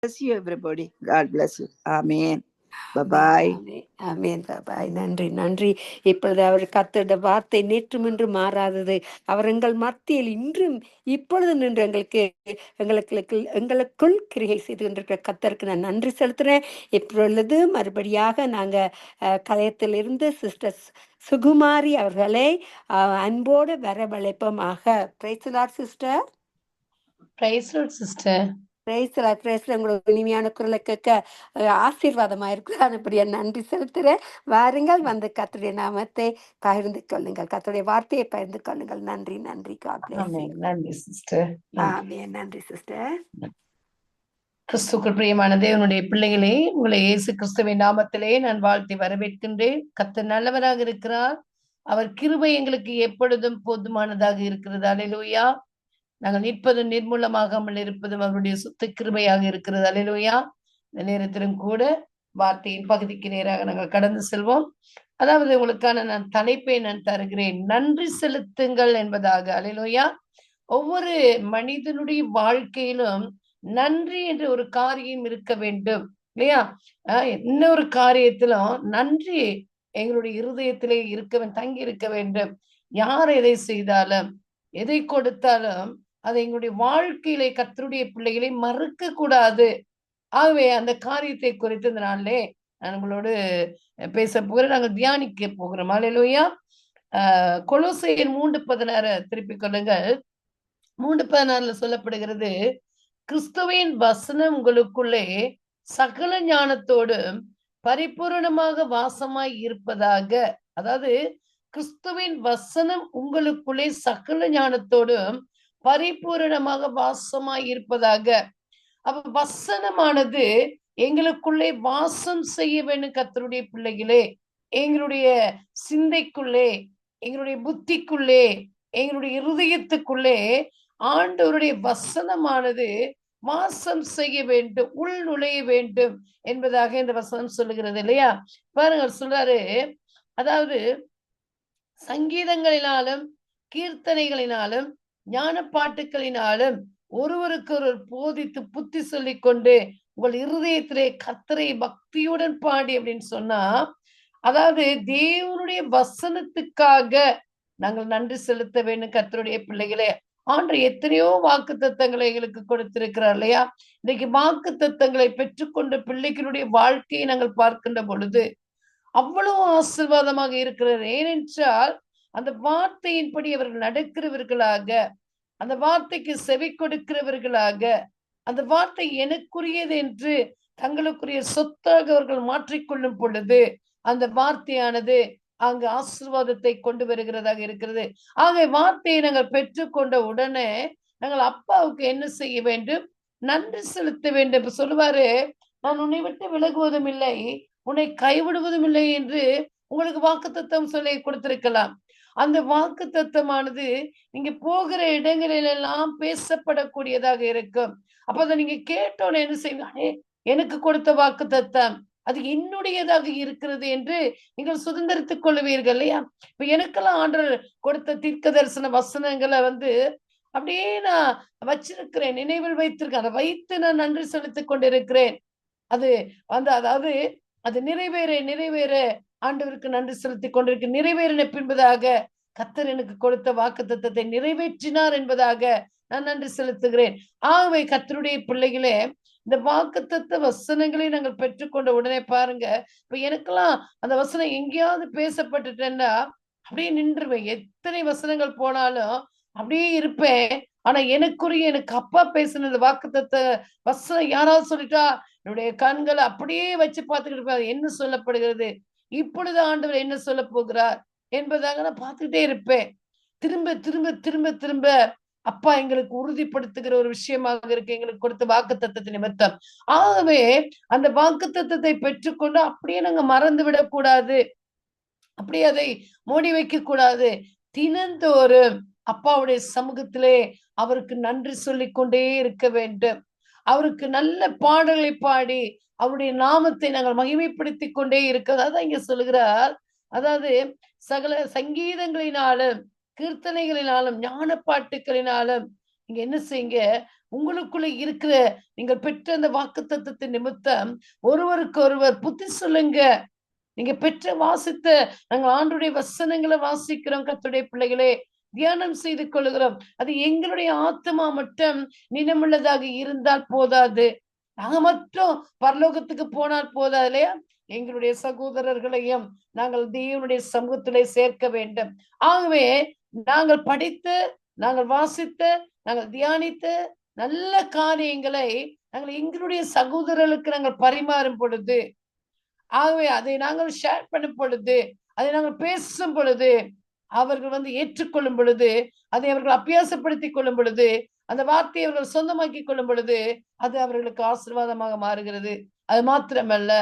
bless you, everybody. God bless you. Amen. Bye amen, bye. ஆமென், ஆமென். பாபாய். நன்றி, நன்றி. இப்பொழுது அவர் கர்த்தருடைய வார்த்தை நேற்றும் இன்று மாறாதது. அவர் எங்கள் மத்தியில் இன்றும் இப்பொழுது நின்று எங்களுக்குள் கிரியை செய்து கொண்டிருக்கிற கர்த்தருக்கு நான் நன்றி செலுத்துறேன். இப்பொழுது மறுபடியாக நாங்க கலையத்திலிருந்து சிஸ்டர் சுகுமாரி அவர்களை அன்போடு வரவழைப்போமாக. Praise the Lord sister. Praise Lord sister. பிரேஸ்ல உங்களோட இனிமையான குரலை கேட்க ஆசீர்வாதமா இருக்கிறான். அப்படியே நன்றி செலுத்துறேன். வாருங்கள், வந்து கர்த்தருடைய நாமத்தை பகிர்ந்து கொள்ளுங்கள், கர்த்தருடைய வார்த்தையை பகிர்ந்து கொள்ளுங்கள். நன்றி, நன்றி. God bless you. ஆமென். நன்றி சிஸ்டர். ஆமென். நன்றி சிஸ்டர். கிறிஸ்துக்குள் பிரியமான தேவனுடைய பிள்ளைகளே, உங்களை இயேசு கிறிஸ்துவின் நாமத்திலே நான் வாழ்த்தி வரவேற்கின்றேன். கர்த்தர் நல்லவராக இருக்கிறார். அவர் கிருபை எங்களுக்கு எப்பொழுதும் போதுமானதாக இருக்கிறது. அல்லேலூயா. நாங்கள் நிற்பதும் நிர்மூலமாகாமல் இருப்பதும் அவருடைய சுத்த கிருபையாக இருக்கிறது. அல்லேலூயா. இந்த நேரத்திலும் கூட வார்த்தையின் பகுதிக்கு நேராக நாங்கள் கடந்து செல்வோம். அதாவது உங்களுக்கான நான் தலைப்பை நான் தருகிறேன், நன்றி செலுத்துங்கள் என்பதாக. அல்லேலூயா. ஒவ்வொரு மனிதனுடைய வாழ்க்கையிலும் நன்றி என்ற ஒரு காரியம் இருக்க வேண்டும் இல்லையா? இன்னொரு காரியத்திலும் நன்றி எங்களுடைய இருதயத்திலே தங்கி இருக்க வேண்டும். யார் எதை செய்தாலும் எதை கொடுத்தாலும் அதை எங்களுடைய வாழ்க்கையிலே கர்த்தருடைய பிள்ளைகளை மறுக்க கூடாது. ஆகவே அந்த காரியத்தை குறித்து இந்த நாளிலே நான் உங்களோடு பேச போகிறேன். நாங்கள் தியானிக்க போகிறோம். அல்லேலூயா. கொலோசையர் 3:16 திருப்பிக் கொள்ளுங்கள். 3:16 சொல்லப்படுகிறது, கிறிஸ்துவின் வசனம் உங்களுக்குள்ளே சகல ஞானத்தோடும் பரிபூரணமாக வாசமாய் இருப்பதாக. அதாவது கிறிஸ்துவின் வசனம் உங்களுக்குள்ளே சகல ஞானத்தோடும் பரிபூரணமாக வாசமாய் இருப்பதாக. அப்ப வசனமானது எங்களுக்குள்ளே வாசம் செய்ய வேண்டும். கர்த்தருடைய பிள்ளைகளே, எங்களுடைய சிந்தைக்குள்ளே, எங்களுடைய புத்திக்குள்ளே, எங்களுடைய இருதயத்துக்குள்ளே ஆண்டவருடைய வசனமானது வாசம் செய்ய வேண்டும், உள் நுழைய வேண்டும் என்பதாக இந்த வசனம் சொல்லுகிறது இல்லையா? பாருங்க, சொல்றாரு, அதாவது சங்கீதங்களினாலும் கீர்த்தனைகளினாலும் ஞான பாட்டுகளினாலும் ஒருவருக்கு ஒரு போதித்து புத்தி சொல்லிக் கொண்டு உங்கள் இருதயத்திலே கர்த்தரை பக்தியுடன் பாடி அப்படின்னு சொன்னா, அதாவது தேவனுடைய வசனத்துக்காக நாங்கள் நன்றி செலுத்த வேண்டும். கர்த்தருடைய பிள்ளைகளே, ஆண்டவர் எத்தனையோ வாக்கு தத்தங்களை எங்களுக்கு கொடுத்திருக்கிறார் இல்லையா? இன்னைக்கு வாக்கு தத்தங்களை பெற்றுக்கொண்ட பிள்ளைகளுடைய வாழ்க்கையை நாங்கள் பார்க்கின்ற பொழுது அவ்வளவு ஆசீர்வாதமாக இருக்கிறது. ஏனென்றால் அந்த வார்த்தையின்படி அவர்கள் நடக்கிறவர்களாக, அந்த வார்த்தைக்கு செவி கொடுக்கிறவர்களாக, அந்த வார்த்தை எனக்குரியது என்று தங்களுக்குரிய சொத்தாக அவர்கள் மாற்றிக்கொள்ளும் பொழுது அந்த வார்த்தையானது அங்கு ஆசீர்வாதத்தை கொண்டு வருகிறதாக இருக்கிறது. ஆக வார்த்தையை நாங்கள் பெற்றுக்கொண்ட உடனே நாங்கள் அப்பாவுக்கு என்ன செய்ய வேண்டும்? நன்றி செலுத்த வேண்டும். இப்ப சொல்லுவாரு, நான் உன்னை விட்டு விலகுவதும் இல்லை, உன்னை கைவிடுவதும் இல்லை என்று உங்களுக்கு வாக்குத்தத்தம் சொல்லி கொடுத்திருக்கலாம். அந்த வாக்கு தத்தமானது நீங்க போகிற இடங்களிலெல்லாம் பேசப்படக்கூடியதாக இருக்கும். அப்ப அதை நீங்க கேட்டோன்னு என்ன செய்வீங்க? எனக்கு கொடுத்த வாக்கு தத்தம் அது என்னுடையதாக இருக்கிறது என்று நீங்கள் சுதந்திரித்துக் கொள்வீர்கள் இல்லையா? இப்ப எனக்கெல்லாம் ஆண்டவர் கொடுத்த தீர்க்க தரிசன வசனங்களை அப்படியே நான் வச்சிருக்கிறேன், நினைவில் வைத்திருக்கேன். அதை வைத்து நான் நன்றி செலுத்திக் கொண்டிருக்கிறேன். அது அதாவது அது நிறைவேற ஆண்டவருக்கு நன்றி செலுத்திக் கொண்டிருக்கு. நிறைவேறின பின்பதாக கர்த்தர் எனக்கு கொடுத்த வாக்கு தத்தத்தை நிறைவேற்றினார் என்பதாக நான் நன்றி செலுத்துகிறேன். ஆகவே கர்த்தருடைய பிள்ளைகளே, இந்த வாக்குத்தத்த வசனங்களை நாங்கள் பெற்றுக்கொண்ட உடனே பாருங்க, இப்ப எனக்கெல்லாம் அந்த வசனம் எங்கேயாவது பேசப்பட்டுட்டேன்னா அப்படியே நின்றுவேன். எத்தனை வசனங்கள் போனாலும் அப்படியே இருப்பேன். ஆனா எனக்கு அப்பா பேசின வாக்குத்தத்த வசனம் யாராவது சொல்லிட்டா என்னுடைய கண்களை அப்படியே வச்சு பார்த்துக்கிட்டு இருப்பேன். என்ன சொல்லப்படுகிறது, இப்பொழுது ஆண்டவர் என்ன சொல்ல போகிறார் என்பதாக நான் பார்த்துக்கிட்டே இருப்பேன். திரும்ப திரும்ப திரும்ப திரும்ப அப்பா எங்களுக்கு உறுதிப்படுத்துகிற ஒரு விஷயமாக இருக்கு, எங்களுக்கு கொடுத்த வாக்கு தத்தத்தின் நிமித்தம். ஆகவே அந்த வாக்கு தத்தத்தை பெற்றுக்கொண்டு அப்படியே நாங்க மறந்து விடக்கூடாது, அப்படியே அதை மூடி வைக்க கூடாது. தினந்தோறும் அப்பாவுடைய சமூகத்திலே அவருக்கு நன்றி சொல்லிக் கொண்டே இருக்க வேண்டும். அவருக்கு நல்ல பாடல்களை பாடி அவருடைய நாமத்தை நாங்கள் மகிமைப்படுத்திக் கொண்டே இருக்கிறது. அதான் இங்க சொல்லுகிறார், அதாவது சகல சங்கீதங்களினாலும் கீர்த்தனைகளினாலும் ஞான பாட்டுகளினாலும் இங்க என்ன செய்யுங்க, உங்களுக்குள்ள இருக்கிற நீங்கள் பெற்ற அந்த வாக்குத்தத்தத்தின் நிமித்தம் ஒருவருக்கு ஒருவர் புத்தி சொல்லுங்க. நீங்க பெற்ற வாசித்த நாங்கள் ஆண்டுடைய வசனங்களை வாசிக்கிறோம் கர்த்தருடைய பிள்ளைகளே, தியானம் செய்து கொள்கிறோம். அது எங்களுடைய ஆத்மா மட்டும் நினமுள்ளதாக இருந்தால் போதாது. நாங்க மட்டும் பரலோகத்துக்கு போனால் போதாது இல்லையா? எங்களுடைய சகோதரர்களையும் நாங்கள் தேவனுடைய சமூகத்திலே சேர்க்க வேண்டும். ஆகவே நாங்கள் படித்து, நாங்கள் வாசித்து, நாங்கள் தியானித்து நல்ல காரியங்களை நாங்கள் எங்களுடைய சகோதரர்களுக்கு நாங்கள் பரிமாறும் பொழுது, ஆகவே அதை நாங்கள் ஷேர் பண்ணும் பொழுது, அதை நாங்கள் பேசும் பொழுது, அவர்கள் ஏற்றுக்கொள்ளும் பொழுது, அதை அவர்கள் அபியாசப்படுத்திக் கொள்ளும் பொழுது, அந்த வார்த்தையை அவர்கள் சொந்தமாக்கிக் கொள்ளும் பொழுது, அது அவர்களுக்கு ஆசீர்வாதமாக மாறுகிறது. அது மாத்திரமல்ல,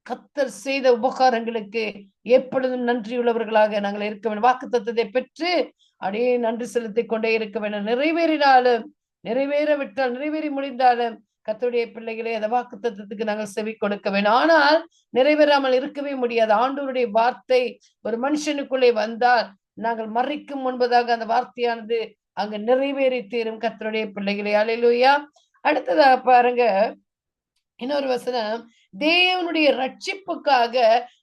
கர்த்தர் செய்த உபகாரங்களுக்கு எப்பொழுதும் நன்றியுள்ளவர்களாக நாங்கள் இருக்க வேண்டும். வாக்குத்தத்தத்தை பெற்று அப்படியே நன்றி செலுத்திக் கொண்டே இருக்க வேண்டும். நிறைவேறினாலும், நிறைவேறவிட்டால், நிறைவேறி முடிந்தாலும் கர்த்தருடைய பிள்ளைகளே அந்த வாக்குத்தத்தத்துக்கு நாங்கள் செவி கொடுக்க வேண்டும். ஆனால் நிறைவேறாமல் இருக்கவே முடியாது. ஆண்டவருடைய வார்த்தை ஒரு மனுஷனுக்குள்ளே வந்தால் நாங்கள் மறிக்கும் முன்பதாக அந்த வார்த்தையானது அங்க நிறைவேறி தீரும் கர்த்தருடைய பிள்ளைகளே. அல்லேலூயா. அடுத்ததாக பாருங்க, இன்னொரு வசனம், தேவனுடைய ரட்சிப்புக்காக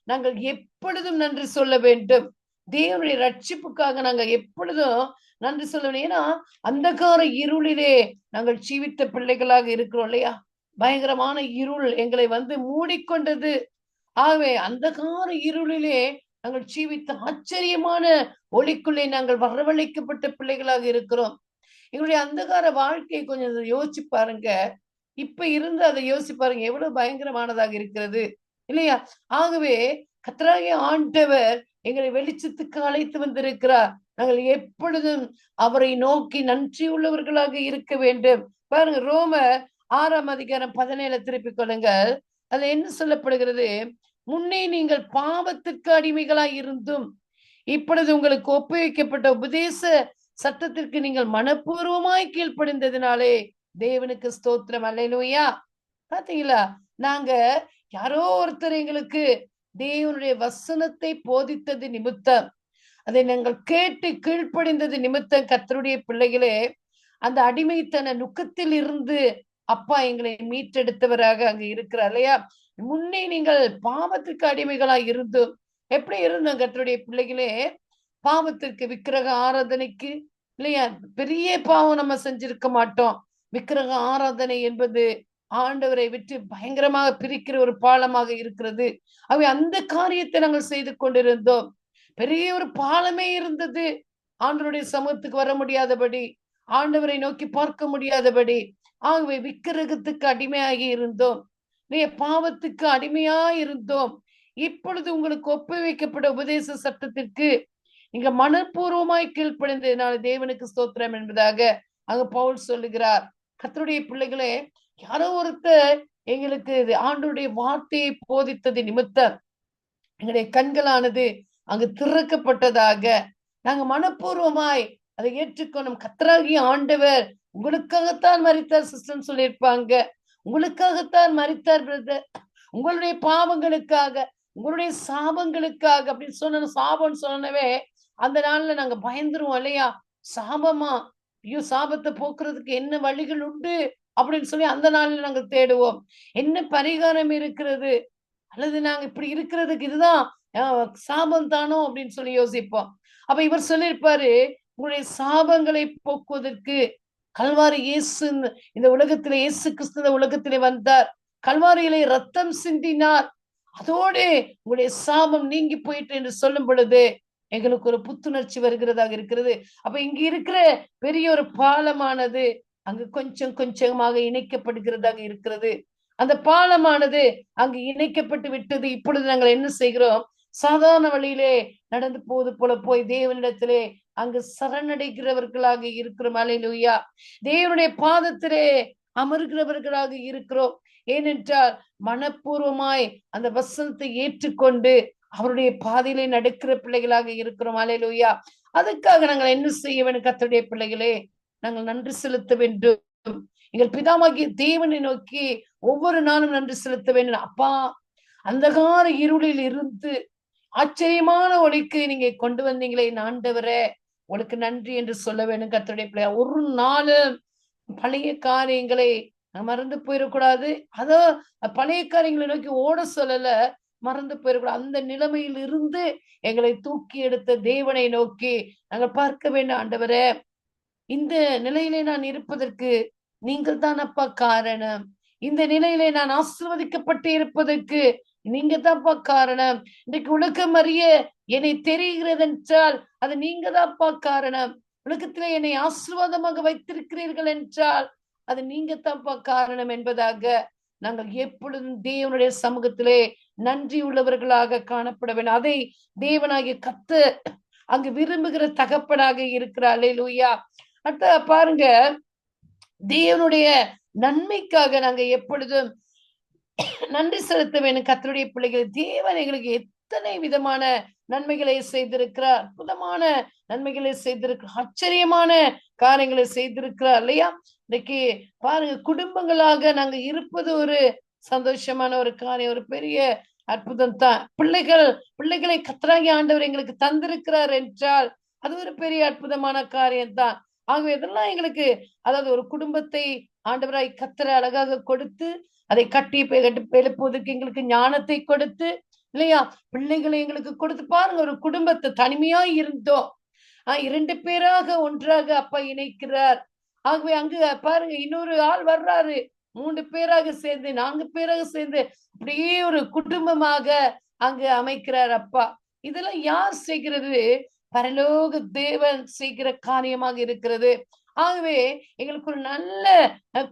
நாங்கள் எப்பொழுதும் நன்றி சொல்ல வேண்டும். தேவனுடைய ரட்சிப்புக்காக நாங்கள் எப்பொழுதும் நன்றி சொல்ல வேண்டும். ஏன்னா அந்தகார இருளிலே நாங்கள் ஜீவித்த பிள்ளைகளாக இருக்கிறோம் இல்லையா? பயங்கரமான இருள் எங்களை மூடிக்கொண்டது. ஆகவே அந்தகார இருளிலே நாங்கள் ஜீவித்த ஆச்சரியமான ஒளிக்குள்ளே நாங்கள் வரவழைக்கப்பட்ட பிள்ளைகளாக இருக்கிறோம். எங்களுடைய அந்தகார வாழ்க்கையை கொஞ்சம் யோசிச்சு பாருங்க. இப்ப இருந்து அதை யோசிச்சு பாருங்க, எவ்வளவு பயங்கரமானதாக இருக்கிறது இல்லையா? ஆகவே கர்த்தராகிய ஆண்டவர் எங்களை வெளிச்சத்துக்கு அழைத்து வந்திருக்கிறார். நாங்கள் எப்பொழுதும் அவரை நோக்கி நன்றி உள்ளவர்களாக இருக்க வேண்டும். பாருங்க, ரோமர் 6:17 திருப்பிக் கொள்ளுங்கள். அது என்ன சொல்லப்படுகிறது? முன்னே நீங்கள் பாவத்திற்கு அடிமைகளாய் இருந்தும் இப்பொழுது உங்களுக்கு ஒப்புவிக்கப்பட்ட உபதேச சட்டத்திற்கு நீங்கள் மனப்பூர்வமாய் கீழ்ப்படிந்ததினாலே தேவனுக்கு ஸ்தோத்திரம். அல்லேலூயா. பாத்தீங்களா? நாங்க யாரோ ஒருத்தர் எங்களுக்கு தேவனுடைய வசனத்தை போதித்தது நிமித்தம், அதை நாங்கள் கேட்டு கீழ்ப்படிந்தது நிமித்தம் கர்த்தருடைய பிள்ளைகளே, அந்த அடிமைத்தன நுக்கத்தில் இருந்து அப்பா எங்களை மீட்டெடுத்தவராக அங்க இருக்கிறார் இல்லையா? முன்னே நீங்கள் பாவத்திற்கு அடிமைகளாய் இருந்தும், எப்படி இருந்தோம் கர்த்தருடைய பிள்ளைகளே? பாவத்திற்கு, விக்கிரக ஆராதனைக்கு இல்லையா? பெரிய பாவம் நம்ம செஞ்சிருக்க மாட்டோம். விக்கிரக ஆராதனை என்பது ஆண்டவரை விட்டு பயங்கரமாக பிரிக்கிற ஒரு பாலமாக இருக்கிறது. அவை அந்த காரியத்தை நாங்கள் செய்து கொண்டிருந்தோம். பெரிய ஒரு பாலமே இருந்தது. ஆண்டவருடைய சமூகத்துக்கு வர முடியாதபடி, ஆண்டவரை நோக்கி பார்க்க முடியாதபடி. ஆகவே விக்கிரகத்துக்கு அடிமையாகி இருந்தோம். நீ பாவத்துக்கு அடிமையா இருந்தோம். இப்பொழுது உங்களுக்கு ஒப்புவிக்கப்பட்ட உபதேச சட்டத்திற்கு நீங்க மனப்பூர்வமாய் கீழ்ப்படிந்ததினால தேவனுக்கு ஸ்தோத்திரம் என்பதாக அங்க பவுல் சொல்லுகிறார். கர்த்தருடைய பிள்ளைகளே, யாரோ ஒருத்தர் எங்களுக்கு ஆண்டவருடைய வார்த்தையை போதித்தது நிமித்தம் எங்களுடைய கண்களானது அங்கு திறக்கப்பட்டதாக நாங்க மனப்பூர்வமாய் அதை ஏற்றுக்கொள்ளும். கர்த்தராகிய ஆண்டவர் உங்களுக்காகத்தான் மரித்தார் சிஸ்டர் சொல்லியிருப்பாங்க. உங்களுக்காகத்தான் மரித்தார் பிரதர், உங்களுடைய பாவங்களுக்காக, உங்களுடைய சாபங்களுக்காக அப்படின்னு சொன்ன. சாபம்னு சொன்னவே அந்த நாள்ல நாங்க பயந்துருவோம் இல்லையா? சாபமா? ஐயோ, சாபத்தை போக்குறதுக்கு என்ன வழிகள் உண்டு அப்படின்னு சொல்லி அந்த நாள்ல நாங்க தேடுவோம். என்ன பரிகாரம் இருக்கிறது, அல்லது நாங்க இப்படி இருக்கிறதுக்கு இதுதான் சாபம் தானோ அப்படின்னு சொல்லி யோசிப்போம். அப்ப இவர் சொல்லியிருப்பாரு, உங்களுடைய சாபங்களை போக்குவதற்கு கல்வாரி இயேசு இந்த உலகத்திலே, இயேசு கிறிஸ்து இந்த உலகத்திலே வந்தார், கல்வாரியிலே ரத்தம் சிந்தினார், அதோடு உங்களுடைய சாபம் நீங்கி போயிட்டு என்று சொல்லும் பொழுது எங்களுக்கு ஒரு புத்துணர்ச்சி வருகிறதாக இருக்கிறது. அப்ப இங்க இருக்கிற பெரிய ஒரு பாலமானது அங்கு கொஞ்சம் கொஞ்சமாக இணைக்கப்படுகிறதாக இருக்கிறது. அந்த பாலமானது அங்கு இணைக்கப்பட்டு விட்டது. இப்பொழுது நாங்கள் என்ன செய்கிறோம்? சாதாரண வழியிலே நடந்து போவது போல போய் தேவனிடத்திலே அங்கு சரணடைகிறவர்களாக இருக்கிறோம். அல்லேலூயா. தேவனுடைய பாதத்திலே அமர்கிறவர்களாக இருக்கிறோம். ஏனென்றால் மனப்பூர்வமாய் அந்த வசனத்தை ஏற்றுக்கொண்டு அவருடைய பாதையிலே நடக்கிற பிள்ளைகளாக இருக்கிறோம். அல்லேலூயா. அதுக்காக நாங்கள் என்ன செய்ய வேண்டும்? கர்த்தருடைய பிள்ளைகளே, நாங்கள் நன்றி செலுத்த வேண்டும். எங்கள் பிதாவாகிய தேவனை நோக்கி ஒவ்வொரு நாளும் நன்றி செலுத்த வேண்டும். அப்பா, அந்தகார இருளில் இருந்து ஆச்சரியமான ஒளிக்கு நீங்க கொண்டு வந்தீங்களே ஆண்டவரே, உங்களுக்கு நன்றி என்று சொல்ல வேண்டும். கர்த்தருடைய பிள்ளை ஒரு நாளும் பழைய காரியங்களை மறந்து போயிடக்கூடாது. அதோ பழைய காரியங்களை நோக்கி ஓட சொல்லல, மறந்து போயிடக்கூடாது. அந்த நிலைமையில் இருந்து எங்களை தூக்கி எடுத்த தேவனை நோக்கி நாங்கள் பார்க்க வேண்டும். ஆண்டவரே, இந்த நிலையிலே நான் இருப்பதற்கு நீங்கள் தான் அப்பா காரணம். இந்த நிலையிலே நான் ஆசீர்வதிக்கப்பட்டு இருப்பதற்கு நீங்க தான்ப்பா காரணம். இன்னைக்கு உலகம் அறிய என்னை தெரிகிறது என்றால் அது நீங்க தான்ப்பா காரணம். உலகத்திலே என்னை ஆசீர்வாதமாக வைத்திருக்கிறீர்கள் என்றால் அது நீங்க தான்ப்பா காரணம் என்பதாக நாங்கள் எப்பொழுதும் தேவனுடைய சமூகத்திலே நன்றி உள்ளவர்களாக காணப்பட வேண்டும். அதை தேவனாகிய கர்த்தர் அங்கு விரும்புகிற தகப்பனாக இருக்கிறார். அல்லேலூயா. அடுத்த பாருங்க, தேவனுடைய நன்மைக்காக நாங்க எப்பொழுதும் நன்றி செலுத்த வேண்டும். கர்த்தருடைய பிள்ளைகள், தேவன் எங்களுக்கு எத்தனை விதமான நன்மைகளை செய்திருக்கிறார், அற்புதமான நன்மைகளை செய்திருக்கிறார், ஆச்சரியமான காரியங்களை செய்திருக்கிறார் இல்லையா? இன்னைக்கு பாருங்க, குடும்பங்களாக நாங்க இருப்பது ஒரு சந்தோஷமான ஒரு காரியம், ஒரு பெரிய அற்புதம் தான். பிள்ளைகளை கர்த்தராகிய ஆண்டவர் எங்களுக்கு தந்திருக்கிறார் என்றால் அது ஒரு பெரிய அற்புதமான காரியம் தான். ஆகவே இதெல்லாம் எங்களுக்கு, அதாவது ஒரு குடும்பத்தை ஆண்டவராய் கர்த்தர் அழகாக கொடுத்து அதை கட்டி எழுப்புவதற்கு எங்களுக்கு ஞானத்தை கொடுத்து இல்லையா, பிள்ளைகளை எங்களுக்கு கொடுத்து பாருங்க. ஒரு குடும்பத்தை தனிமையா இருந்தோம், 2 பேராக ஒன்றாக அப்பா இணைக்கிறார். ஆகவே அங்கு பாருங்க, இன்னொரு ஆள் வர்றாரு, 3 பேராக சேர்ந்து 4 பேராக சேர்ந்து அப்படியே ஒரு குடும்பமாக அங்கு அமைக்கிறார் அப்பா. இதெல்லாம் யார் செய்கிறது? பரலோக தேவன் செய்கிற காரியமாக இருக்கிறது. ஆகவே எங்களுக்கு ஒரு நல்ல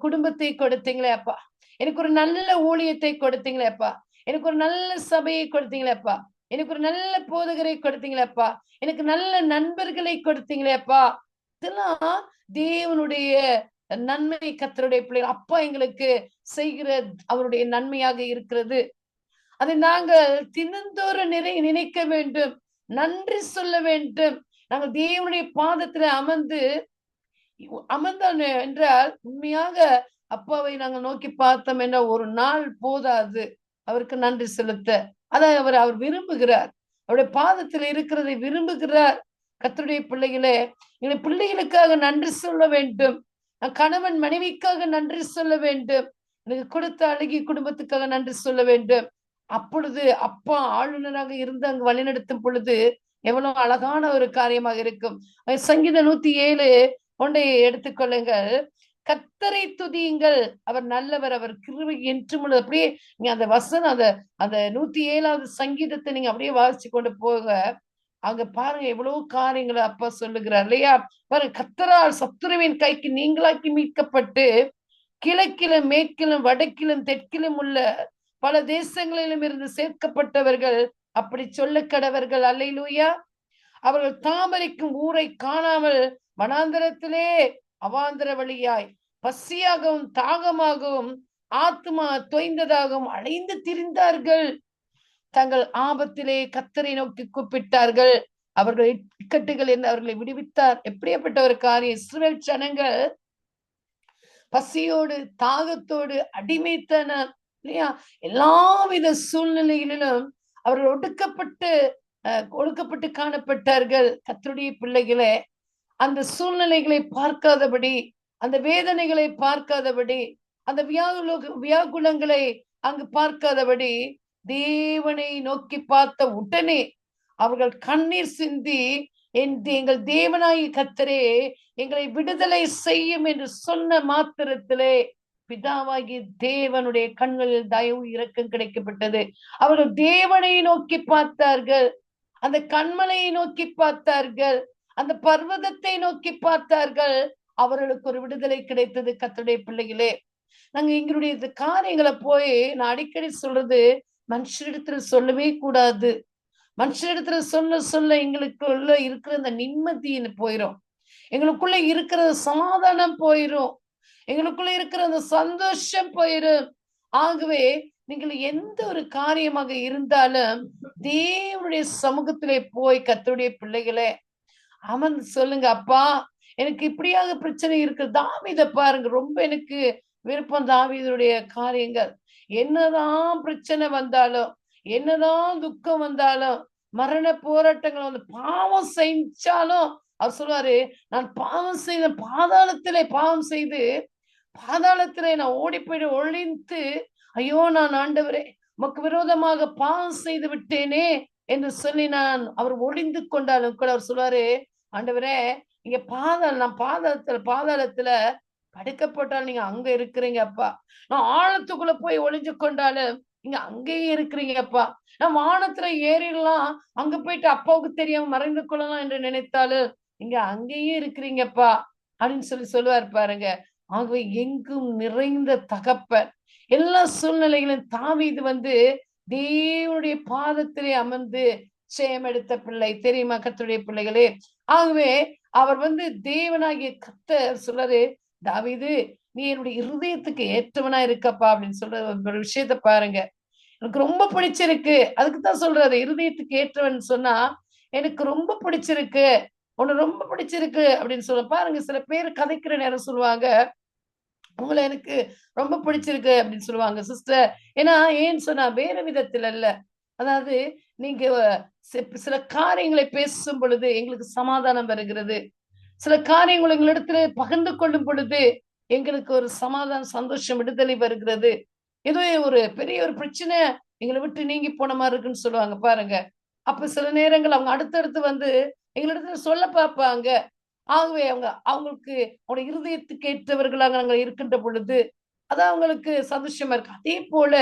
குடும்பத்தை கொடுத்தீங்களே அப்பா, எனக்கு ஒரு நல்ல ஊழியத்தை கொடுத்தீங்களே அப்பா, எனக்கு ஒரு நல்ல சபையை கொடுத்தீங்களே அப்பா, எனக்கு ஒரு நல்ல போதகரை கொடுத்தீங்களே அப்பா, எனக்கு நல்ல நண்பர்களை கொடுத்தீங்களே அப்பா. இதெல்லாம் தேவனுடைய நன்மை. கர்த்தருடைய பிள்ளைகள் அப்பா எங்களுக்கு செய்கிற அவருடைய நன்மையாக இருக்கிறது. அதை நாங்கள் தினந்தோறும் நினைக்க வேண்டும், நன்றி சொல்ல வேண்டும். நாங்கள் தேவனுடைய பாதத்துல அமர்ந்தோம் என்றால் உண்மையாக அப்பாவை நாங்கள் நோக்கி பார்த்தோம் என்ற ஒரு நாள் போதாது அவருக்கு நன்றி செலுத்த. அதை அவர் விரும்புகிறார், அவருடைய பாதத்தில் இருக்கிறதை விரும்புகிறார். கர்த்தருடைய பிள்ளைகளே, எங்களை பிள்ளைகளுக்காக நன்றி சொல்ல வேண்டும், கணவன் மனைவிக்காக நன்றி சொல்ல வேண்டும், எனக்கு கொடுத்த அழகிய குடும்பத்துக்காக நன்றி சொல்ல வேண்டும். அப்பொழுது அப்பா ஆளுநராக இருந்து அங்கு வழிநடத்தும் பொழுது எவ்வளவு அழகான ஒரு காரியமாக இருக்கும். சங்கீதம் 107 ஒன்றை எடுத்துக்கொள்ளுங்கள். கர்த்தரை துதியுங்கள், அவர் நல்லவர், அவர் கிருபை என்றும் உள்ளது. அப்படியே நீங்க அந்த வசனம், அந்த 107வது சங்கீதத்தை நீங்க அப்படியே வாசிச்சு கொண்டு போக அங்க பாருங்க எவ்வளவு காரியங்களை அப்பா சொல்லுகிறார் இல்லையா? பாருங்க, கர்த்தரால் சத்துருவின் கைக்கு நீங்களாக்கி மீட்கப்பட்டு கிழக்கிலும் மேற்கிலும் வடக்கிலும் தெற்கிலும் உள்ள பல தேசங்களிலும் இருந்து சேர்க்கப்பட்டவர்கள் அப்படி சொல்ல கடவர்கள். அல்லேலூயா. அவர்கள் தாமரைக்கும் ஊரை காணாமல் வனாந்தரத்திலே அவாந்தர வழியாய் பசியாகவும் தாகமாகவும் ஆத்மா தொய்ந்ததாகவும் அலைந்து திரிந்தார்கள். தங்கள் ஆபத்திலே கர்த்தரை நோக்கி கூப்பிட்டார்கள், அவர்கள் இக்கட்டுகள் என்று அவர்களை விடுவித்தார். எப்படியாப்பட்ட ஒரு காரியம்! இஸ்ரவேல் ஜனங்கள் பசியோடு தாகத்தோடு அடிமைத்தனம் இல்லையா, எல்லாவித சூழ்நிலைகளிலும் அவர்கள் ஒடுக்கப்பட்டு காணப்பட்டார்கள். கர்த்தருடைய பிள்ளைகளே, அந்த சூழ்நிலைகளை பார்க்காதபடி, அந்த வேதனைகளை பார்க்காதபடி, அந்த வியாகுலங்களை அங்கு பார்க்காதபடி தேவனை நோக்கி பார்த்த உடனே அவர்கள் கண்ணீர் சிந்தி, எங்கள் தேவனாகிய கர்த்தரே எங்களை விடுதலை செய்யும் என்று சொன்ன மாத்திரத்திலே பிதாவாகிய தேவனுடைய கண்களில் தயவு இரக்கம் கிடைக்கப்பட்டது. அவர்கள் தேவனை நோக்கி பார்த்தார்கள், அந்த கண்மலையை நோக்கி பார்த்தார்கள், அந்த பர்வதத்தை நோக்கி பார்த்தார்கள். அவர்களுக்கு ஒரு விடுதலை கிடைத்தது. கர்த்தருடைய பிள்ளைகளே, நாங்க எங்களுடைய காரியங்களை போய் நான் அடிக்கடி சொல்றது, மனுஷரிடத்துல சொல்லவே கூடாது. மனுஷரிடத்துல சொல்ல எங்களுக்குள்ள இருக்கிற அந்த நிம்மதின்னு போயிரும், எங்களுக்குள்ள இருக்கிற சமாதானம் போயிரும், எங்களுக்குள்ள இருக்கிற அந்த சந்தோஷம் போயிரும். ஆகவே நீங்கள் எந்த ஒரு காரியமாக இருந்தாலும் தேவனுடைய சமூகத்திலே போய் கர்த்தருடைய பிள்ளைகளே அமர்ந்து சொல்லுங்க, அப்பா எனக்கு இப்படியாக பிரச்சனை இருக்கு. தாவீதை பாருங்க, ரொம்ப எனக்கு விருப்பம் தாவீதுடைய காரியங்கள். என்னதான் பிரச்சனை வந்தாலும், என்னதான் துக்கம் வந்தாலும், மரண போராட்டங்கள் வந்து பாவம் செஞ்சாலும் அவர் சொல்லுவாரு, நான் பாவம் செய்த பாதாளத்திலே பாவம் செய்து பாதாளத்திலே நான் ஓடி போய் ஒளிந்து, ஐயோ நான் ஆண்டவரே உமக்கு விரோதமாக பாவம் செய்து விட்டேனே என்று சொல்லி அவர் ஒளிந்து கொண்டாலும் கூட அவர் சொல்லுவாரு, ஆண்டவரே இங்க நான் பாதாளத்துல படுக்கப்பட்டாலும் நீங்க அங்க இருக்கிறீங்கப்பா. நான் ஆழத்துக்குள்ள போய் ஒளிஞ்சு கொண்டாலும் நீங்க அங்கேயே இருக்கிறீங்கப்பா. நான் வானத்துல ஏறிடலாம், அங்க போயிட்டு அப்பாவுக்கு தெரியாம மறைந்து கொள்ளலாம் என்று நினைத்தாலும் நீங்க அங்கேயே இருக்கிறீங்கப்பா அப்படின்னு சொல்லுவார் பாருங்க. ஆகவே எங்கும் நிறைந்த தகப்பன். எல்லா சூழ்நிலைகளும் தாவீது தேவனுடைய பாதத்திலே அமர்ந்து ஜெயமெடுத்த பிள்ளை. தெரியுமா கர்த்தருடைய பிள்ளைகளே? ஆகவே அவர் தேவனாகிய கர்த்தர் சொல்றாரு, தாவீது நீ என்னுடைய இருதயத்துக்கு ஏற்றவனா இருக்கப்பா அப்படின்னு சொல்ற ஒரு விஷயத்த பாருங்க. எனக்கு ரொம்ப பிடிச்சிருக்கு. அதுக்குத்தான் சொல்றாரு, இருதயத்துக்கு ஏற்றவன் சொன்னா எனக்கு ரொம்ப பிடிச்சிருக்கு, உன்னை ரொம்ப பிடிச்சிருக்கு அப்படின்னு சொல்ல பாருங்க. சில பேர் கதைக்கிற நேரம் சொல்லுவாங்க, உங்களை எனக்கு ரொம்ப பிடிச்சிருக்கு அப்படின்னு சொல்லுவாங்க சிஸ்டர். ஏன்னா ஏன்னு சொன்னா வேற விதத்துல இல்ல. அதாவது நீங்க சில காரியங்களை பேசும் பொழுது எங்களுக்கு சமாதானம் வருகிறது. சில காரியங்கள் எங்களிடத்துல பகிர்ந்து கொள்ளும் பொழுது எங்களுக்கு ஒரு சமாதானம், சந்தோஷம், விடுதலை வருகிறது. ஏதோ ஒரு பெரிய ஒரு பிரச்சனை எங்களை விட்டு நீங்கி போன மாதிரி இருக்குன்னு சொல்லுவாங்க பாருங்க. அப்ப சில நேரங்கள் அவங்க அடுத்தடுத்து எங்களிடத்துல சொல்ல பார்ப்பாங்க. ஆகவே அவங்களுக்கு அவங்க இருதயத்துக்கு ஏற்றவர்களாக நாங்கள் இருக்கின்ற பொழுது அது அவங்களுக்கு சந்தோஷமா இருக்கு. அதே போல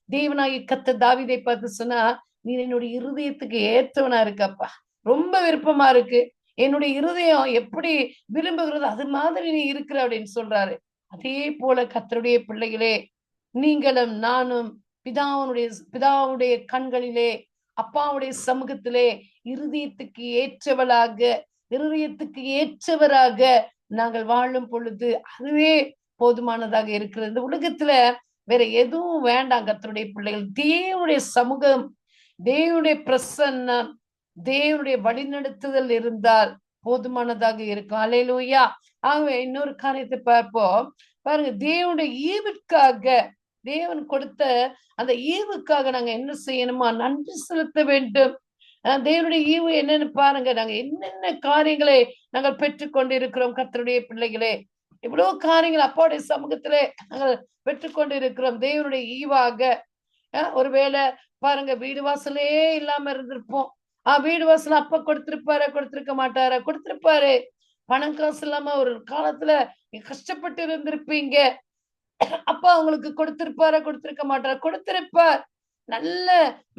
தேவனாகி கர்த்தர் தாவீதை பார்த்து சொன்னா, நீ என்னுடைய இருதயத்துக்கு ஏற்றவனா இருக்கப்பா, ரொம்ப விருப்பமா இருக்கு, என்னுடைய இருதயம் எப்படி விரும்புகிறது அது மாதிரி நீ இருக்கிற அப்படின்னு சொல்றாரு. அதே போல கர்த்தருடைய பிள்ளைகளே, நீங்களும் நானும் பிதாவுடைய கண்களிலே, அப்பாவுடைய சமூகத்திலே இருதயத்துக்கு ஏற்றவராக நாங்கள் வாழும் பொழுது அதுவே போதுமானதாக இருக்கிறது. இந்த உலகத்துல வேற எதுவும் வேண்டாம். கர்த்தருடைய பிள்ளைகள் தேவனுடைய சமூகம், தேவனுடைய பிரசன்னம், தேவனுடைய வழிநடத்துதல் இருந்தால் போதுமானதாக இருக்கும். அல்லேலூயா. ஆகவே இன்னொரு காரியத்தை பார்ப்போம் பாருங்க. தேவனுடைய ஈவுக்காக, தேவன் கொடுத்த அந்த ஈவுக்காக நாங்க என்ன செய்யணுமா? நன்றி செலுத்த வேண்டும். தேவனுடைய ஈவு என்னன்னு பாருங்க. நாங்க என்னென்ன காரியங்களை நாங்கள் பெற்றுக்கொண்டிருக்கிறோம் கர்த்தருடைய பிள்ளைகளே. இவ்வளவு காரியங்கள் அப்பாவுடைய சமூகத்திலே நாங்கள் பெற்றுக்கொண்டு இருக்கிறோம் தேவனுடைய ஈவாக. ஒருவேளை பாருங்க, வீடு வாசலே இல்லாம இருந்திருப்போம். வீடு வாசல் அப்பா கொடுத்திருக்க மாட்டாரா? கொடுத்திருப்பாரு. பணம் காசு இல்லாம ஒரு காலத்துல கஷ்டப்பட்டு இருந்திருப்பீங்க. அப்பா உங்களுக்கு கொடுத்திருக்க மாட்டாரா? கொடுத்திருப்பார். நல்ல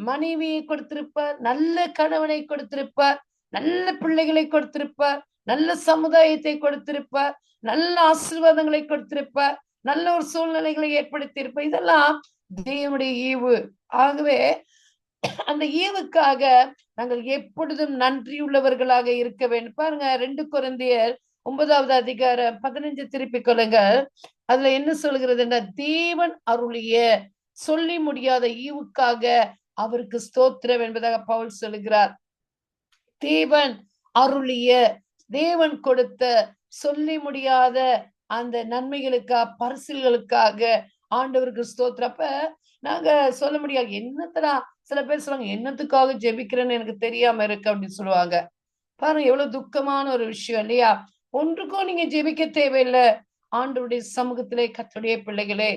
மனைவியை கொடுத்திருப்பார், நல்ல கணவனை கொடுத்திருப்பார், நல்ல பிள்ளைகளை கொடுத்திருப்பார், நல்ல சமுதாயத்தை கொடுத்திருப்பார், நல்ல ஆசீர்வாதங்களை கொடுத்திருப்பார், நல்ல ஒரு சூழ்நிலைகளை ஏற்படுத்தி இருப்பார். இதெல்லாம் தேவனுடைய ஈவு. ஆகவே அந்த ஈவுக்காக நாங்கள் எப்பொழுதும் நன்றியுள்ளவர்களாக இருக்க வேண்டும். பாருங்க 2 கொரிந்தியர் 9வது அதிகாரம் 15 திருப்பிக் கொள்ளுங்கள். அதுல என்ன சொல்கிறதுன்னா, தேவன் அருளிய சொல்லி முடியாத ஈவுக்காக அவருக்கு ஸ்தோத்திரம் என்பதாக பவுல் சொல்லுகிறார். தேவன் அருளிய, தேவன் கொடுத்த சொல்லி முடியாத அந்த நன்மைகளுக்காக, பரிசுகளுக்காக ஆண்டவருக்கு ஸ்தோத்திரம். அப்ப நாங்க சொல்ல முடியாது, என்னத்தடா சில பேர் சொல்லுவாங்க, என்னத்துக்காக ஜெபிக்கிறேன்னு எனக்கு தெரியாம இருக்கு அப்படின்னு சொல்லுவாங்க. பாருங்க எவ்வளவு துக்கமான ஒரு விஷயம் இல்லையா? ஒன்றுக்கும் நீங்க ஜெபிக்க தேவையில்லை. ஆண்டவருடைய சமூகத்திலே கர்த்தருடைய பிள்ளைகளே,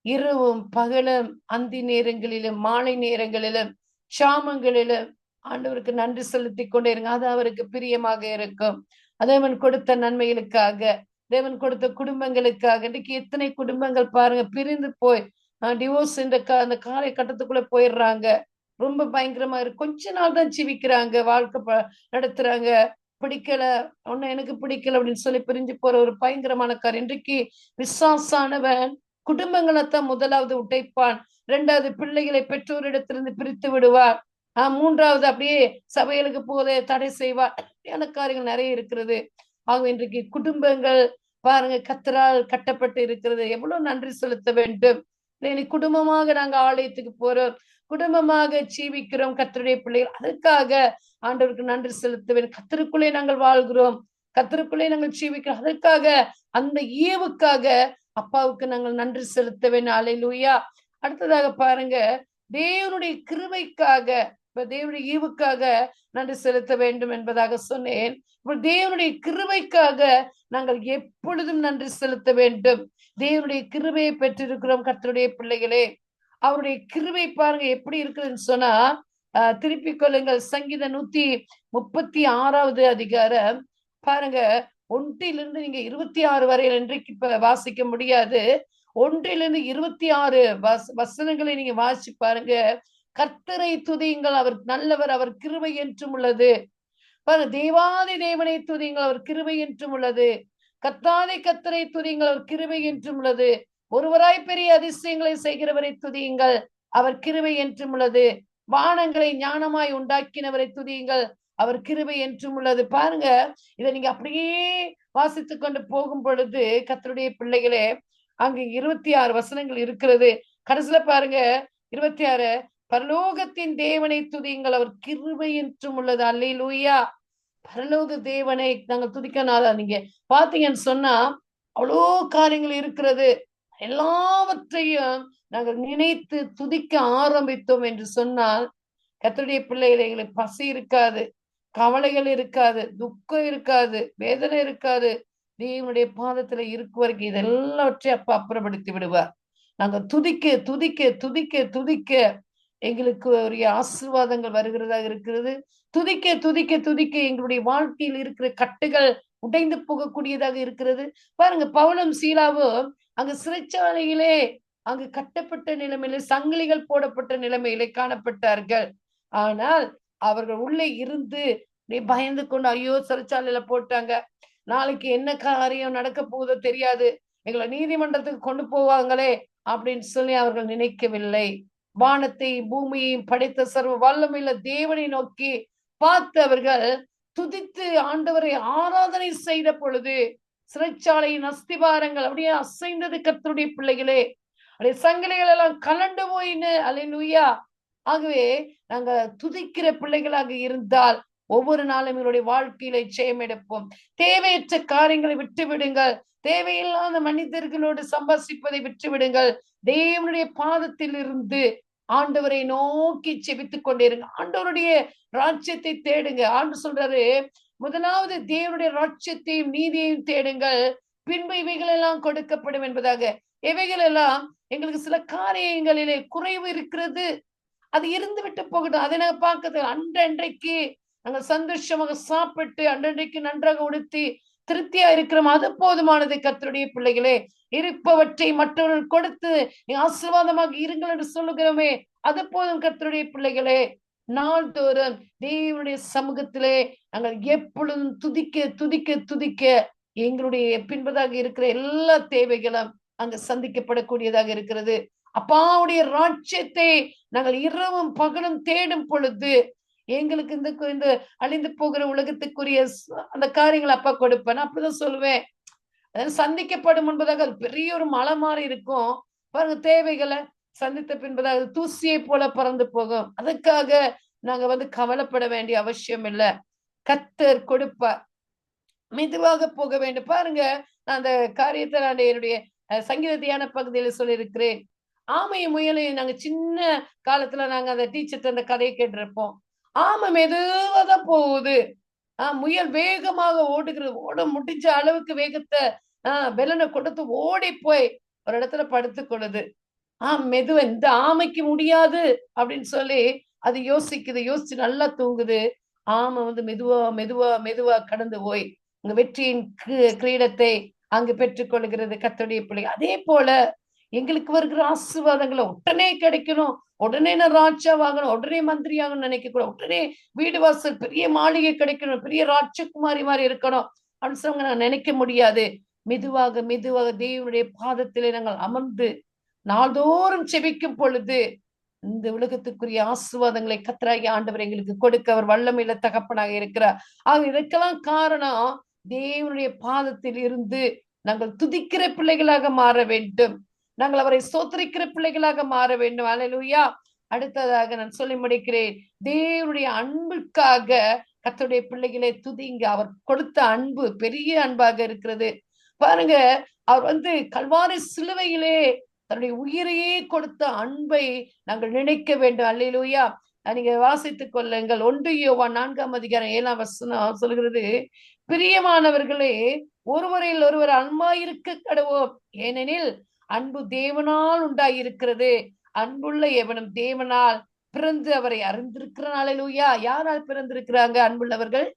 இரவும் பகலும், அந்தி நேரங்களிலும், மாலை நேரங்களிலும், சாமங்களிலும் ஆண்டவருக்கு நன்றி செலுத்தி கொண்டே இருங்க. அது அவருக்கு பிரியமாக இருக்கும். தேவன் கொடுத்த நன்மைகளுக்காக, தேவன் கொடுத்த குடும்பங்களுக்காக. இன்னைக்கு எத்தனை குடும்பங்கள் பாருங்க பிரிந்து போய் டிவோர்ஸ் அந்த காலகட்டத்துக்குள்ள போயிடுறாங்க. ரொம்ப பயங்கரமா இருக்கு. கொஞ்ச நாள் தான் ஜீவிக்கிறாங்க, வாழ்க்கை நடத்துறாங்க. பிடிக்கல, ஒன்னு எனக்கு பிடிக்கல அப்படின்னு சொல்லி பிரிஞ்சு போற ஒரு பயங்கரமான காரியம். இன்றைக்கு விசுவாசானவன் குடும்பங்களைத்தான் முதலாவது உடைப்பான், 2வது பிள்ளைகளை பெற்றோரிடத்திலிருந்து பிரித்து விடுவார், 3வது அப்படியே சபைகளுக்கு போதே தடை செய்வார். அப்படியான காரியங்கள் நிறைய இருக்கிறது. ஆக இன்றைக்கு குடும்பங்கள் பாருங்க கர்த்தரால் கட்டப்பட்டு இருக்கிறது. எவ்வளவு நன்றி செலுத்த வேண்டும். குடும்பமாக நாங்க ஆலயத்துக்கு போறோம், குடும்பமாக ஜீவிக்கிறோம் கர்த்தருடைய பிள்ளைகள். அதற்காக ஆண்டவருக்கு நன்றி செலுத்த வேண்டும். கர்த்தருக்குள்ளே நாங்கள் வாழ்கிறோம், கர்த்தருக்குள்ளே நாங்கள் ஜீவிக்கிறோம். அதற்காக அந்த ஈவுக்காக அப்பாவுக்கு நாங்கள் நன்றி செலுத்த வேண்டும். அல்லேலூயா. அடுத்ததாக பாருங்க, தேவனுடைய கிருபைக்காக இப்ப தேவனுடைய ஈவுக்காக நன்றி செலுத்த வேண்டும் என்பதாக சொன்னேன். இப்ப தேவனுடைய கிருபைக்காக நாங்கள் எப்பொழுதும் நன்றி செலுத்த வேண்டும். தேவனுடைய கிருபையை பெற்றிருக்கிறோம் கர்த்தருடைய பிள்ளைகளே. அவருடைய கிருபை பாருங்க எப்படி இருக்குதுன்னு சொன்னா, திருப்பிக் கொள்ளுங்கள் சங்கீதம் 136வது அதிகாரம் பாருங்க. 1 நீங்க 26 வரையில் இன்றைக்கு இப்ப வாசிக்க முடியாது. 1 26 வசனங்களை நீங்க வாசிச்சு பாருங்க. கர்த்தரை துதியுங்கள், அவர் நல்லவர், அவர் கிருபை என்றும் உள்ளது. பாருங்க, தேவாதி தேவனை துதியுங்கள், அவர் கிருபை என்றும் உள்ளது. கர்த்தாதி கர்த்தரை துதியுங்கள், அவர் கிருபை என்றும் உள்ளது. ஒருவராய் பெரிய அதிசயங்களை செய்கிறவரை துதியுங்கள், அவர் கிருபை என்றும் உள்ளது. வானங்களை ஞானமாய் உண்டாக்கினவரை துதியுங்கள், அவர் கிருபை என்றும் உள்ளது. பாருங்க, இதை நீங்க அப்படியே வாசித்து கொண்டு போகும் பொழுது கர்த்தருடைய பிள்ளைகளே, அங்கு 26 வசனங்கள் இருக்கிறது. கடைசியில பாருங்க 26, பரலோகத்தின் தேவனை துதியுங்கள், அவர் கிருபை என்றும் உள்ளது. அல்லேலூயா. பரலோக தேவனை நாங்கள் துதிக்கனால நீங்க பாத்தீங்கன்னு சொன்னா அவ்வளோ காரியங்கள் இருக்கிறது. எல்லாவற்றையும் நாங்கள் நினைத்து துதிக்க ஆரம்பித்தோம் என்று சொன்னால் கர்த்தருடைய பிள்ளைகளுக்கு பசி இருக்காது, கவலைகள் இருக்காது, துக்கம் இருக்காது, வேதனை இருக்காது. தேவனுடைய பாதத்துல இருக்குவரைக்கும் இதெல்லாவற்றையும் அப்ப அப்புறப்படுத்தி விடுவார். நாங்க துதிக்க துதிக்க துதிக்க துதிக்க எங்களுக்கு ஒரு ஆசீர்வாதங்கள் வருகிறதாக இருக்கிறது. துதிக்க துதிக்க துதிக்க எங்களுடைய வாழ்க்கையில் இருக்கிற கட்டுகள் உடைந்து போகக்கூடியதாக இருக்கிறது. பாருங்க, பவுலும் சீலாவும் அங்கு சிறைச்சாலையிலே அங்கு கட்டப்பட்ட நிலைமையிலே சங்கிலிகள் போடப்பட்ட நிலைமையிலே காணப்பட்டார்கள். ஆனால் அவர்கள் உள்ளே இருந்து பயந்து கொண்டு, ஐயோ சிறைச்சாலையில போட்டாங்க, நாளைக்கு என்ன காரியம் நடக்க போகுதோ தெரியாது, எங்களை நீதிமன்றத்துக்கு கொண்டு போவாங்களே அப்படின்னு சொல்லி அவர்கள் நினைக்கவில்லை. வானத்தை பூமியையும் படைத்த சர்வ வல்லமையுள்ள தேவனை நோக்கி பார்த்து அவர்கள் துதித்து ஆண்டவரை ஆராதனை செய்த பொழுது சிறைச்சாலையின் அஸ்திபாரங்கள் அப்படியே அசைந்தது. கர்த்தருடைய பிள்ளைகளே, அப்படியே சங்கிலிகள் எல்லாம் கலண்டு போயின்னு. அல்லேலூயா. ஆகவே நாங்க துதிக்கிற பிள்ளைகளாக இருந்தால் ஒவ்வொரு நாளும் எங்களுடைய வாழ்க்கையில ஜெயம் எடுப்போம். தேவையற்ற காரியங்களை விட்டு விடுங்கள். தேவையில்லாத மனிதர்களோடு சம்பாசிப்பதை விட்டு விடுங்கள். தேவனுடைய பாதத்தில் இருந்து ஆண்டவரை நோக்கி செபித்துக் கொண்டிருங்க. ஆண்டவருடைய ராஜ்யத்தை தேடுங்க. ஆண்டு சொல்றாரு, முதலாவது தேவனுடைய ராஜ்யத்தையும் நீதியையும் தேடுங்கள், பின்பு இவைகள் எல்லாம் கொடுக்கப்படும் என்பதாக. இவைகள் எல்லாம் எங்களுக்கு சில காரியங்களிலே குறைவு இருக்கிறது, அது இருந்து விட்டு போகட்டும். அதை நாங்க பார்க்கறது அன்றைக்கு நாங்கள் சந்தோஷமாக சாப்பிட்டு அன்றைக்கு நன்றாக உடுத்தி திருப்தியா இருக்கிறோம், அது போதுமானது. கர்த்தருடைய பிள்ளைகளே, இருப்பவற்றை மற்றவர்கள் கொடுத்து ஆசீர்வாதமாக இருங்கள் என்று சொல்லுகிறோமே, அது போதும். கர்த்தருடைய பிள்ளைகளே, நாள்தோறும் தேவனுடைய சமூகத்திலே நாங்கள் எப்பொழுதும் துதிக்க துதிக்க துதிக்க எங்களுடைய பின்பதாக இருக்கிற எல்லா தேவைகளும் அங்கு சந்திக்கப்படக்கூடியதாக இருக்கிறது. அப்பாவுடைய ராஜ்யத்தை நாங்கள் இரவும் பகலும் தேடும் பொழுது எங்களுக்கு இந்த அழிந்து போகிற உலகத்துக்குரிய அந்த காரியங்களை அப்பா கொடுப்பேன். அப்படிதான் சொல்லுவேன். சந்திக்கப்படும் என்பதாக அது பெரிய ஒரு மலை மாறி இருக்கும் பாருங்க. தேவைகளை சந்தித்த பின்பதாக தூசியை போல பறந்து போகும். அதுக்காக நாங்க கவலைப்பட வேண்டிய அவசியம் இல்லை. கர்த்தர் கொடுப்பார். மெதுவாக போக வேண்டும். பாருங்க, நான் அந்த காரியத்தை நான் என்னுடைய சங்கீத தியான பகுதியில சொல்லியிருக்கிறேன். ஆமையும் முயலையும் நாங்க சின்ன காலத்துல நாங்க அந்த டீச்சர்ட்ட அந்த கதையை கேட்டிருப்போம். ஆமை மெதுவாதான் போகுது, முயல் வேகமாக ஓடுகிறது. ஓட முடிஞ்ச அளவுக்கு வேகத்தை வெள்ளனை கொடுத்து ஓடி போய் ஒரு இடத்துல படுத்து கொள்ளுது. மெதுவா இந்த ஆமைக்கு முடியாது அப்படின்னு சொல்லி அது யோசிக்குது. யோசிச்சு நல்லா தூங்குது. ஆமை மெதுவா மெதுவா மெதுவா கடந்து போய் உங்க வெற்றியின் கிரீடத்தை அங்கு பெற்றுக்கொள்கிறது. கர்த்தருடைய பிள்ளை, அதே போல எங்களுக்கு வருகிற ஆசீர்வாதங்களை உடனே கிடைக்கணும், உடனே நான் ராஜாவாகணும், உடனே மந்திரி ஆகணும்னு நினைக்க கூட, உடனே வீடு வாசல் பெரிய மாளிகை கிடைக்கணும், பெரிய ராஜகுமாரி மாதிரி இருக்கணும் அப்படின்னு சொல்லி நான் நினைக்க முடியாது. மெதுவாக மெதுவாக தேவனுடைய பாதத்திலே நாங்கள் அமர்ந்து நாள்தோறும் செபிக்கும் பொழுது இந்த உலகத்துக்குரிய ஆசீர்வாதங்களை கர்த்தராகிய ஆண்டவர் எங்களுக்கு கொடுக்க அவர் வல்லமையில தகப்பனாக இருக்கிறார். இதற்கெல்லாம் காரணம் தேவனுடைய பாதத்தில் இருந்து நாங்கள் துதிக்கிற பிள்ளைகளாக மாற வேண்டும். நாங்கள் அவரை ஸ்தோத்திரிக்கிற பிள்ளைகளாக மாற வேண்டும். அல்லேலூயா. அடுத்ததாக நான் சொல்லி முடிக்கிறேன். தேவனுடைய அன்புக்காக கர்த்தருடைய பிள்ளைகளை துதிங்க. அவர் கொடுத்த அன்பு பெரிய அன்பாக இருக்கிறது. பாருங்க, அவர் கல்வாரி சிலுவையிலே தன்னுடைய உயிரையே கொடுத்த அன்பை நாங்கள் நினைக்க வேண்டும். அல்லேலூயா. நீங்க வாசித்துக் கொள்ளுங்கள். 1 யோவான் 4ஆம் அதிகாரம் 7ஆம் வசனம் சொல்கிறது, பிரியமானவர்களே, ஒருவரில் ஒருவர் அன்பாயிருக்க கடவோம். ஏனெனில் அன்பு தேவனால் உண்டாயிருக்கிறது. அன்புள்ள எவனும் தேவனால் பிறந்து அவரை அறிந்திருக்கிறான். அல்லேலூயா. யாரால் பிறந்திருக்கிறாங்க அன்புள்ளவர்கள்?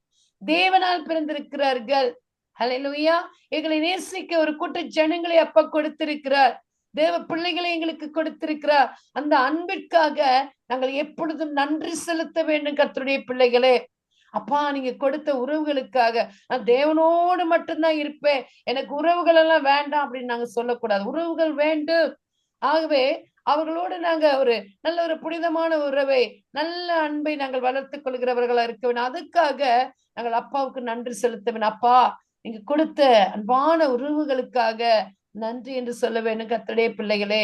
தேவனால் பிறந்திருக்கிறார்கள். அல்லேலூயா. எங்களை நேசிக்க ஒரு கூட்ட ஜனங்களை அப்பா கொடுத்திருக்கிறார். தேவ பிள்ளைகளை எங்களுக்கு கொடுத்திருக்கிறார். அந்த அன்பிற்காக நாங்கள் எப்பொழுதும் நன்றி செலுத்த வேண்டும் கர்த்தருடைய பிள்ளைகளே. அப்பா, நீங்க கொடுத்த உறவுகளுக்காக நான் தேவனோடு மட்டும்தான் இருப்பேன், எனக்கு உறவுகள் எல்லாம் வேண்டாம் அப்படின்னு நாங்க சொல்லக்கூடாது. உறவுகள் வேண்டும். ஆகவே அவர்களோடு நாங்க ஒரு நல்ல ஒரு புனிதமான உறவை, நல்ல அன்பை நாங்கள் வளர்த்துக் கொள்கிறவர்களா இருக்க வேண்டும். அதுக்காக நாங்கள் அப்பாவுக்கு நன்றி செலுத்த வேண்டும். அப்பா, நீங்க கொடுத்த அன்பான உறவுகளுக்காக நன்றி என்று சொல்ல வேண்டும் கர்த்தருடைய பிள்ளைகளே.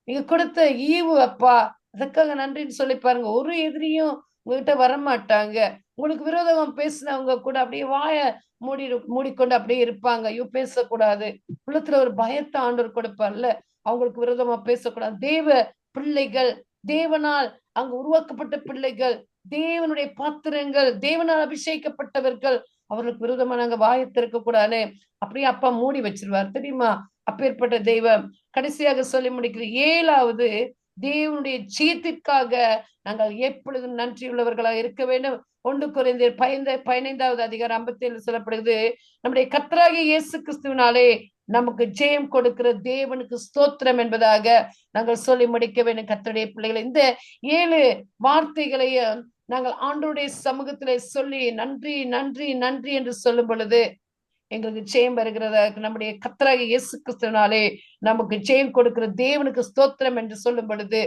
நீங்க கொடுத்த ஈவு அப்பா, அதுக்காக நன்றின்னு சொல்லி பாருங்க. ஒரு எதிரியும் உங்ககிட்ட வரமாட்டாங்க. உங்களுக்கு விரோதமா பேசினவங்க கூட அப்படியே வாய மூடிக்கொண்டு அப்படியே இருப்பாங்க. ஐயோ, பேசக்கூடாது. உள்ளத்துல ஒரு பயத்தை ஆண்டவர் கொடுப்பார்ல, அவங்களுக்கு விரோதமா பேசக்கூடாது. தேவ பிள்ளைகள், தேவனால் அங்கு உருவாக்கப்பட்ட பிள்ளைகள், தேவனுடைய பாத்திரங்கள், தேவனால் அபிஷேகிக்கப்பட்டவர்கள், அவர்களுக்கு விரோதமா நாங்க வாயை திறக்க கூடாது. அப்படியே அப்பா மூடி வச்சிருவார் தெரியுமா? அப்பேற்பட்ட தெய்வம். கடைசியாக சொல்லி முடிக்கிற 7வது, தேவனுடைய ஜீயத்திற்காக நாங்கள் எப்பொழுதும் நன்றியுள்ளவர்களாக இருக்க வேண்டும். 1 கொரிந்தியர் 15வது அதிகாரம் 57 சொல்லப்படுகிறது, நம்முடைய கர்த்தராகிய இயேசு கிறிஸ்துவினாலே நமக்கு ஜெயம் கொடுக்கிற தேவனுக்கு ஸ்தோத்திரம் என்பதாக நாங்கள் சொல்லி முடிக்க வேண்டும் கர்த்தருடைய பிள்ளைகளை. இந்த 7 வார்த்தைகளையும் நாங்கள் ஆண்டவருடைய சமூகத்திலே சொல்லி நன்றி நன்றி நன்றி என்று சொல்லும் பொழுது எங்களுக்கு ஜெயம் வருகிறதா. நம்முடைய கர்த்தராகிய இயேசு கிறிஸ்துவினாலே நமக்கு ஜெயம் கொடுக்கிற தேவனுக்கு ஸ்தோத்திரம் என்று சொல்லும் பொழுது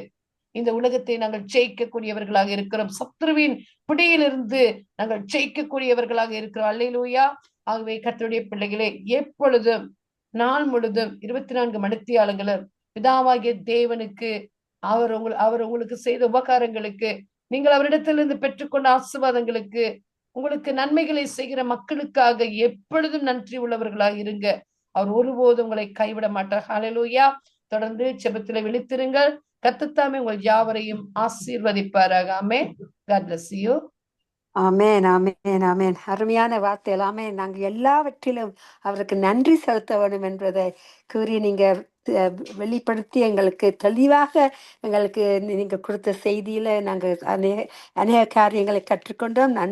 இந்த உலகத்தை நாங்கள் ஜெயிக்கக்கூடியவர்களாக இருக்கிறோம். சத்ருவின் பிடியிலிருந்து நாங்கள் ஜெயிக்கக்கூடியவர்களாக இருக்கிறோம். அல்லேலூயா. ஆகவே கர்த்தருடைய பிள்ளைகளே, எப்பொழுதும் நாள் முழுதும் 24 மணித்தியாலங்களும் பிதாவாகிய தேவனுக்கு அவர் உங்களுக்கு செய்த உபகாரங்களுக்கு, நீங்கள் அவரிடத்திலிருந்து பெற்றுக்கொண்ட ஆசீர்வாதங்களுக்கு, உங்களுக்கு நன்மைகளை செய்கிற மக்களுக்காக எப்பொழுதும் நன்றி உள்ளவர்களாக இருங்க. அவர் ஒருபோதும் உங்களை கைவிட மாட்டார். ஹல்லேலூயா. தொடர்ந்து ஜெபத்திலே விழித்திருங்கள். கர்த்தர் தாமே உங்கள் யாவரையும் ஆசீர்வதிப்பாராக. ஆமென். God bless you. ஆமென், ஆமென், ஆமென். அருமையான வார்த்தை எல்லாமே. நாங்கள் எல்லாவற்றிலும் அவருக்கு நன்றி செலுத்த வேண்டும் என்பதை கூறி நீங்க வெளிப்படுத்தி எங்களுக்கு தெளிவாக எங்களுக்கு நீங்க கொடுத்த செய்தியில நாங்கள் அநேக காரியங்களை கற்றுக்கொண்டோம்.